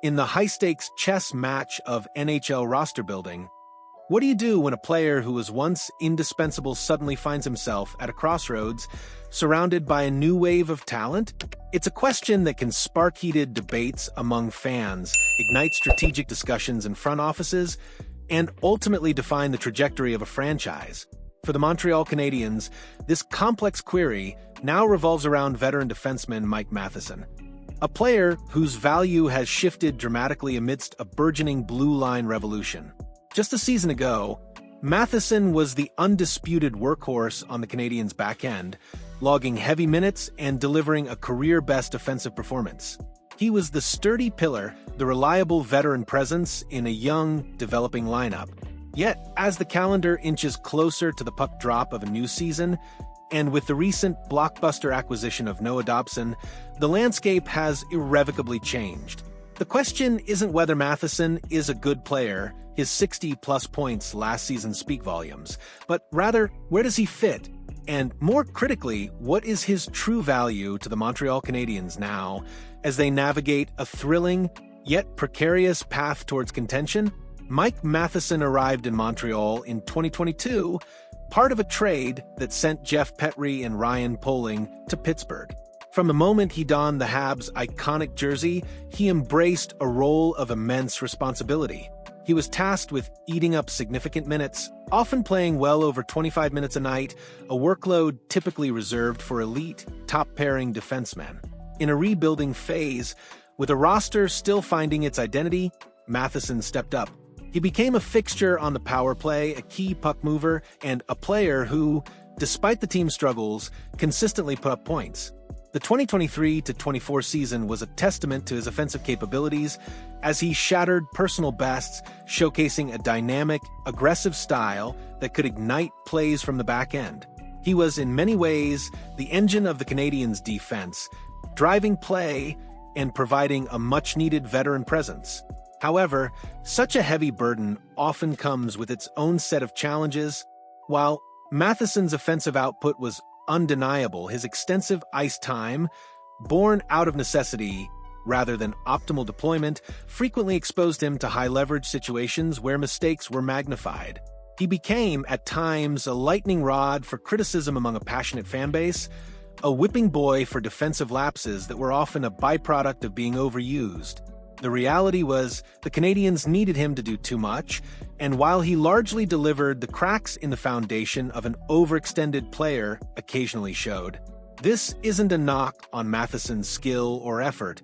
In the high-stakes chess match of NHL roster building, what do you do when a player who was once indispensable suddenly finds himself at a crossroads, surrounded by a new wave of talent? It's a question that can spark heated debates among fans, ignite strategic discussions in front offices, and ultimately define the trajectory of a franchise. For the Montreal Canadiens, this complex query now revolves around veteran defenseman Mike Matheson, a player whose value has shifted dramatically amidst a burgeoning blue line revolution. Just a season ago, Matheson was the undisputed workhorse on the Canadiens' back end, logging heavy minutes and delivering a career-best offensive performance. He was the sturdy pillar, the reliable veteran presence in a young, developing lineup. Yet, as the calendar inches closer to the puck drop of a new season, and with the recent blockbuster acquisition of Noah Dobson, the landscape has irrevocably changed. The question isn't whether Matheson is a good player, his 60-plus points last season speak volumes, but rather, where does he fit? And more critically, what is his true value to the Montreal Canadiens now, as they navigate a thrilling, yet precarious path towards contention? Mike Matheson arrived in Montreal in 2022, part of a trade that sent Jeff Petry and Ryan Poehling to Pittsburgh. From the moment he donned the Habs' iconic jersey, he embraced a role of immense responsibility. He was tasked with eating up significant minutes, often playing well over 25 minutes a night, a workload typically reserved for elite, top-pairing defensemen. In a rebuilding phase, with a roster still finding its identity, Matheson stepped up. He became a fixture on the power play, a key puck mover, and a player who, despite the team's struggles, consistently put up points. The 2023-24 season was a testament to his offensive capabilities as he shattered personal bests, showcasing a dynamic, aggressive style that could ignite plays from the back end. He was in many ways the engine of the Canadiens' defense, driving play and providing a much-needed veteran presence. However, such a heavy burden often comes with its own set of challenges. While Matheson's offensive output was undeniable, his extensive ice time, born out of necessity rather than optimal deployment, frequently exposed him to high-leverage situations where mistakes were magnified. He became, at times, a lightning rod for criticism among a passionate fanbase, a whipping boy for defensive lapses that were often a byproduct of being overused. The reality was, the Canadiens needed him to do too much, and while he largely delivered, the cracks in the foundation of an overextended player occasionally showed. This isn't a knock on Matheson's skill or effort,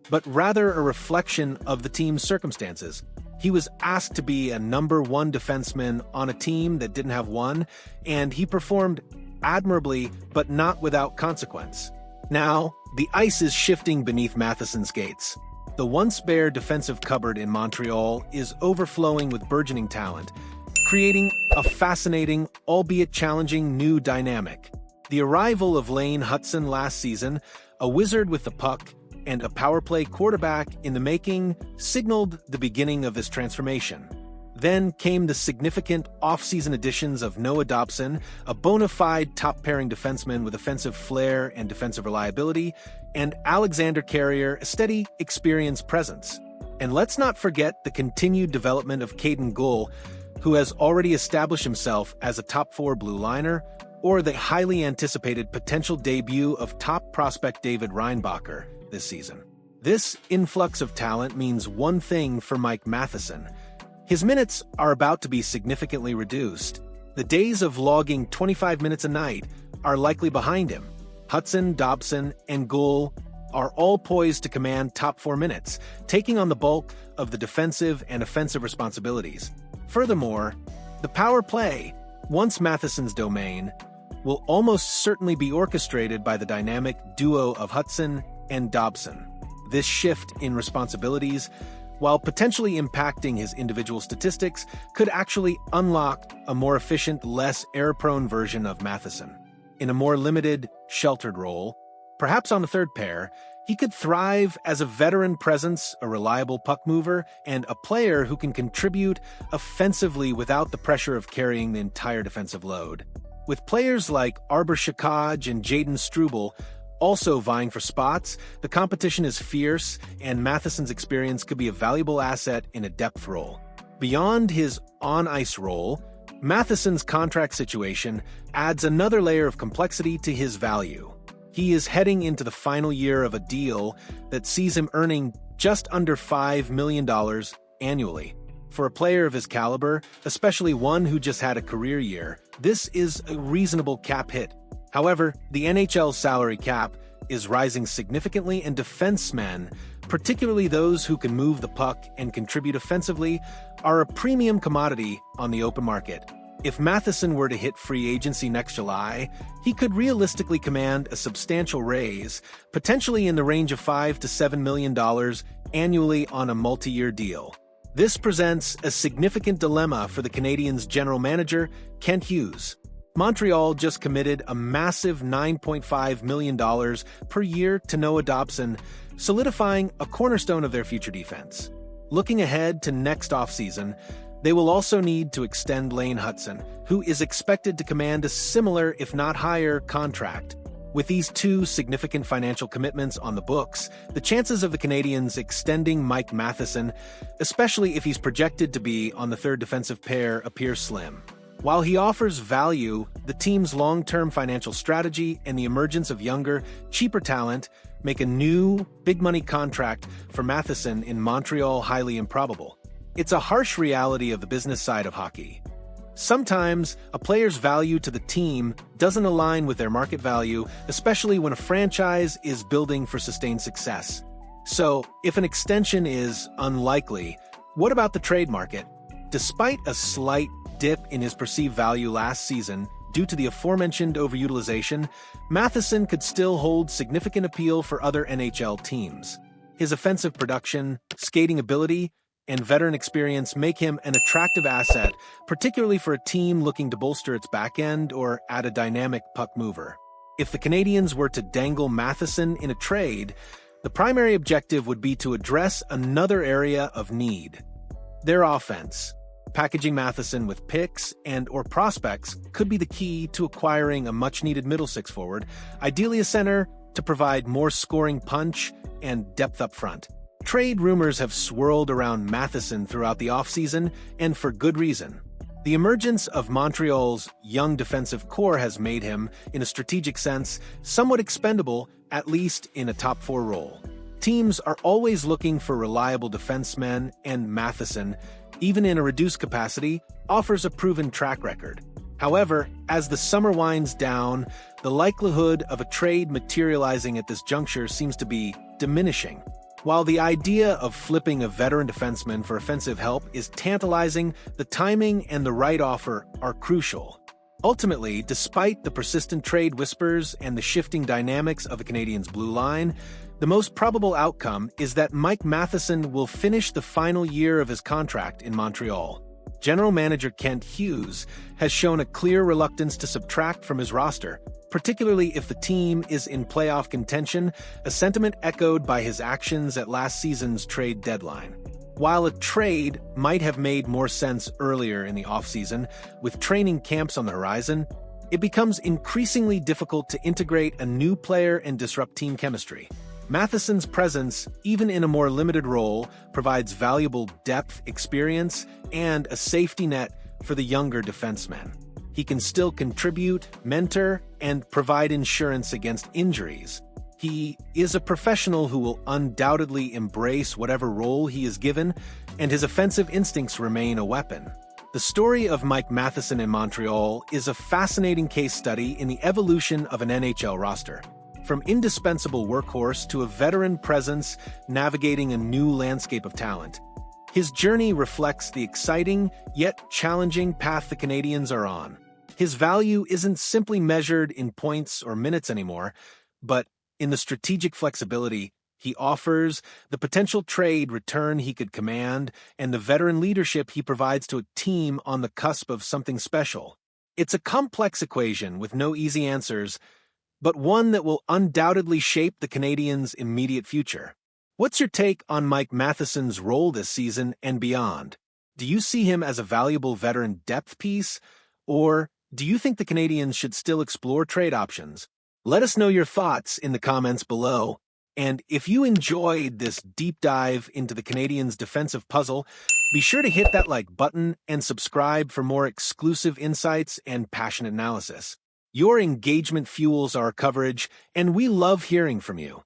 but rather a reflection of the team's circumstances. He was asked to be a number one defenseman on a team that didn't have one, and he performed admirably, but not without consequence. Now, the ice is shifting beneath Matheson's skates. The once bare defensive cupboard in Montreal is overflowing with burgeoning talent, creating a fascinating, albeit challenging, new dynamic. The arrival of Lane Hutson last season, a wizard with the puck and a power play quarterback in the making, signaled the beginning of this transformation. Then came the significant off-season additions of Noah Dobson, a bona fide top-pairing defenseman with offensive flair and defensive reliability, and Alexander Carrier, a steady, experienced presence. And let's not forget the continued development of Caden Gull, who has already established himself as a top-four blue liner, or the highly anticipated potential debut of top prospect David Reinbacher this season. This influx of talent means one thing for Mike Matheson. His minutes are about to be significantly reduced. The days of logging 25 minutes a night are likely behind him. Hutson, Dobson, and Gull are all poised to command top 4 minutes, taking on the bulk of the defensive and offensive responsibilities. Furthermore, the power play, once Matheson's domain, will almost certainly be orchestrated by the dynamic duo of Hutson and Dobson. This shift in responsibilities, while potentially impacting his individual statistics, could actually unlock a more efficient, less error-prone version of Matheson. In a more limited, sheltered role, perhaps on the third pair, he could thrive as a veteran presence, a reliable puck mover, and a player who can contribute offensively without the pressure of carrying the entire defensive load. With players like Arbor Shakaj and Jaden Struble also vying for spots. The competition is fierce, and Matheson's experience could be a valuable asset in a depth role. Beyond his on-ice role, Matheson's contract situation adds another layer of complexity to his value. He is heading into the final year of a deal that sees him earning just under $5 million annually. For a player of his caliber, especially one who just had a career year, this is a reasonable cap hit. However, the NHL's salary cap is rising significantly, and defensemen, particularly those who can move the puck and contribute offensively, are a premium commodity on the open market. If Matheson were to hit free agency next July, he could realistically command a substantial raise, potentially in the range of $5 to $7 million annually on a multi-year deal. This presents a significant dilemma for the Canadiens' general manager, Kent Hughes. Montreal just committed a massive $9.5 million per year to Noah Dobson, solidifying a cornerstone of their future defense. Looking ahead to next offseason, they will also need to extend Lane Hutson, who is expected to command a similar, if not higher, contract. With these two significant financial commitments on the books, the chances of the Canadiens extending Mike Matheson, especially if he's projected to be on the third defensive pair, appear slim. While he offers value, the team's long-term financial strategy and the emergence of younger, cheaper talent make a new, big-money contract for Matheson in Montreal highly improbable. It's a harsh reality of the business side of hockey. Sometimes, a player's value to the team doesn't align with their market value, especially when a franchise is building for sustained success. So, if an extension is unlikely, what about the trade market? Despite a slight dip in his perceived value last season due to the aforementioned overutilization, Matheson could still hold significant appeal for other NHL teams. His offensive production, skating ability, and veteran experience make him an attractive asset, particularly for a team looking to bolster its back end or add a dynamic puck mover. If the Canadiens were to dangle Matheson in a trade, the primary objective would be to address another area of need: their offense. Packaging Matheson with picks and/or prospects could be the key to acquiring a much-needed middle six forward, ideally a center, to provide more scoring punch and depth up front. Trade rumors have swirled around Matheson throughout the offseason, and for good reason. The emergence of Montreal's young defensive core has made him, in a strategic sense, somewhat expendable, at least in a top-four role. Teams are always looking for reliable defensemen, and Matheson, even in a reduced capacity, offers a proven track record. However, as the summer winds down, the likelihood of a trade materializing at this juncture seems to be diminishing. While the idea of flipping a veteran defenseman for offensive help is tantalizing, the timing and the right offer are crucial. Ultimately, despite the persistent trade whispers and the shifting dynamics of the Canadiens' blue line, the most probable outcome is that Mike Matheson will finish the final year of his contract in Montreal. General Manager Kent Hughes has shown a clear reluctance to subtract from his roster, particularly if the team is in playoff contention, a sentiment echoed by his actions at last season's trade deadline. While a trade might have made more sense earlier in the offseason, with training camps on the horizon, it becomes increasingly difficult to integrate a new player and disrupt team chemistry. Matheson's presence, even in a more limited role, provides valuable depth, experience, and a safety net for the younger defensemen. He can still contribute, mentor, and provide insurance against injuries. He is a professional who will undoubtedly embrace whatever role he is given, and his offensive instincts remain a weapon. The story of Mike Matheson in Montreal is a fascinating case study in the evolution of an NHL roster. From indispensable workhorse to a veteran presence navigating a new landscape of talent, his journey reflects the exciting, yet challenging path the Canadiens are on. His value isn't simply measured in points or minutes anymore, but in the strategic flexibility he offers, the potential trade return he could command, and the veteran leadership he provides to a team on the cusp of something special. It's a complex equation with no easy answers, but one that will undoubtedly shape the Canadiens' immediate future. What's your take on Mike Matheson's role this season and beyond? Do you see him as a valuable veteran depth piece, or do you think the Canadiens should still explore trade options? Let us know your thoughts in the comments below. And if you enjoyed this deep dive into the Canadiens' defensive puzzle, be sure to hit that like button and subscribe for more exclusive insights and passionate analysis. Your engagement fuels our coverage, and we love hearing from you.